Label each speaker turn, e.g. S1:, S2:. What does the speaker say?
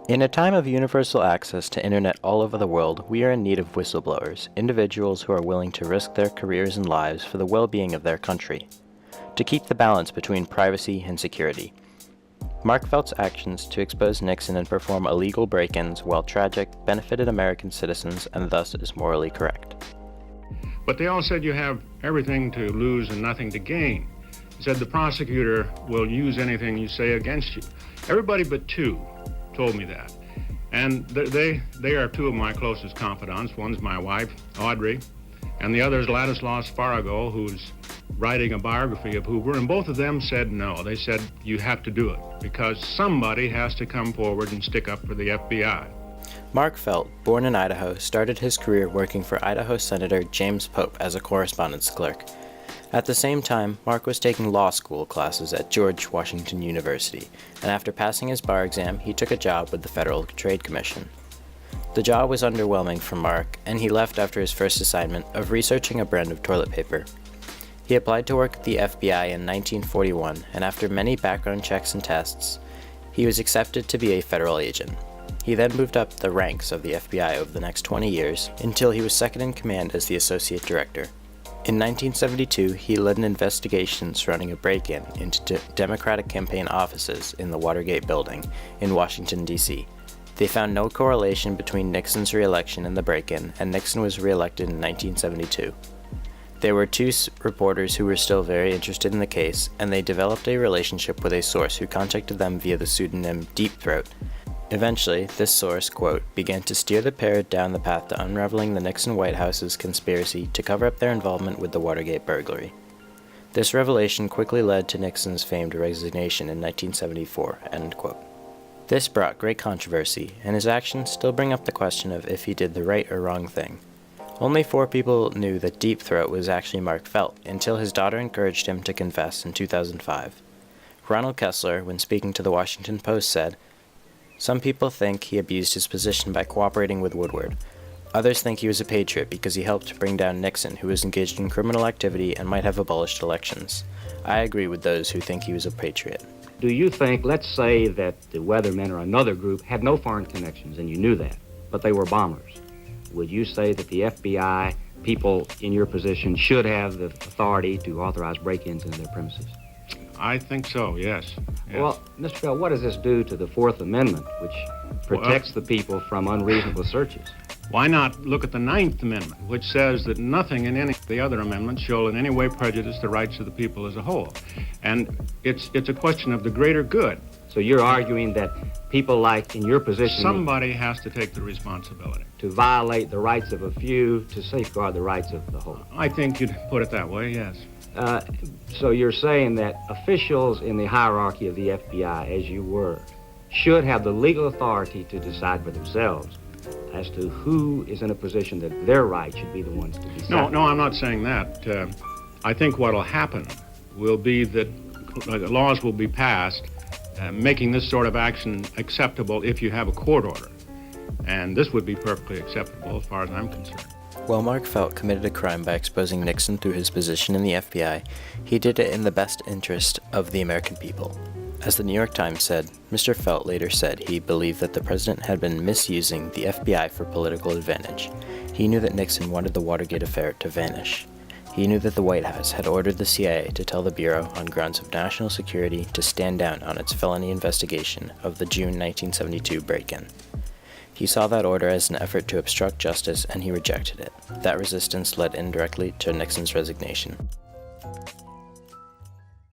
S1: In a time of universal access to internet all over the world, we are in need of whistleblowers, individuals who are willing to risk their careers and lives for the well-being of their country, to keep the balance between privacy and security. Mark Felt's actions to expose Nixon and perform illegal break-ins, while tragic, benefited American citizens and thus is morally correct.
S2: But they all said you have everything to lose and nothing to gain. He said the prosecutor will use anything you say against you. Everybody but two told me that. And they are two of my closest confidants. One's my wife, Audrey, and the other is Ladislaus Farrago, who's writing a biography of Hoover, and both of them said no. They said, you have to do it, because somebody has to come forward and stick up for the FBI.
S1: Mark Felt, born in Idaho, started his career working for Idaho Senator James Pope as a correspondence clerk. At the same time, Mark was taking law school classes at George Washington University, and after passing his bar exam, he took a job with the Federal Trade Commission. The job was underwhelming for Mark, and he left after his first assignment of researching a brand of toilet paper. He applied to work at the FBI in 1941, and after many background checks and tests, he was accepted to be a federal agent. He then moved up the ranks of the FBI over the next 20 years, until he was second in command as the associate director. In 1972, he led an investigation surrounding a break-in into Democratic campaign offices in the Watergate building in Washington, D.C. They found no correlation between Nixon's re-election and the break-in, and Nixon was re-elected in 1972. There were two reporters who were still very interested in the case, and they developed a relationship with a source who contacted them via the pseudonym Deep Throat. Eventually, this source, quote, began to steer the pair down the path to unraveling the Nixon White House's conspiracy to cover up their involvement with the Watergate burglary. This revelation quickly led to Nixon's famed resignation in 1974, end quote. This brought great controversy, and his actions still bring up the question of if he did the right or wrong thing. Only 4 people knew that Deep Throat was actually Mark Felt, until his daughter encouraged him to confess in 2005. Ronald Kessler, when speaking to the Washington Post, said, "Some people think he abused his position by cooperating with Woodward. Others think he was a patriot because he helped bring down Nixon, who was engaged in criminal activity and might have abolished elections. I agree with those who think he was a patriot."
S3: Do you think, let's say that the Weathermen or another group had no foreign connections, and you knew that, but they were bombers? Would you say that the FBI, people in your position, should have the authority to authorize break-ins into their premises?
S2: I think so, yes.
S3: Well, Mr. Felt, what does this do to the Fourth Amendment, which protects the people from unreasonable searches?
S2: Why not look at the Ninth Amendment, which says that nothing in any of the other amendments shall in any way prejudice the rights of the people as a whole? And it's a question of the greater good.
S3: So you're arguing that people like in your position...
S2: Somebody has to take the responsibility.
S3: To violate the rights of a few to safeguard the rights of the whole.
S2: I think you'd put it that way, yes.
S3: So you're saying that officials in the hierarchy of the FBI, as you were, should have the legal authority to decide for themselves as to who is in a position that their rights should be the ones to decide.
S2: No, I'm not saying that. I think what will happen will be that laws will be passed making this sort of action acceptable if you have a court order. And this would be perfectly acceptable as far as I'm concerned.
S1: While Mark Felt committed a crime by exposing Nixon through his position in the FBI, he did it in the best interest of the American people. As the New York Times said, Mr. Felt later said he believed that the president had been misusing the FBI for political advantage. He knew that Nixon wanted the Watergate affair to vanish. He knew that the White House had ordered the CIA to tell the Bureau, on grounds of national security, to stand down on its felony investigation of the June 1972 break-in. He saw that order as an effort to obstruct justice, and he rejected it. That resistance led indirectly to Nixon's resignation.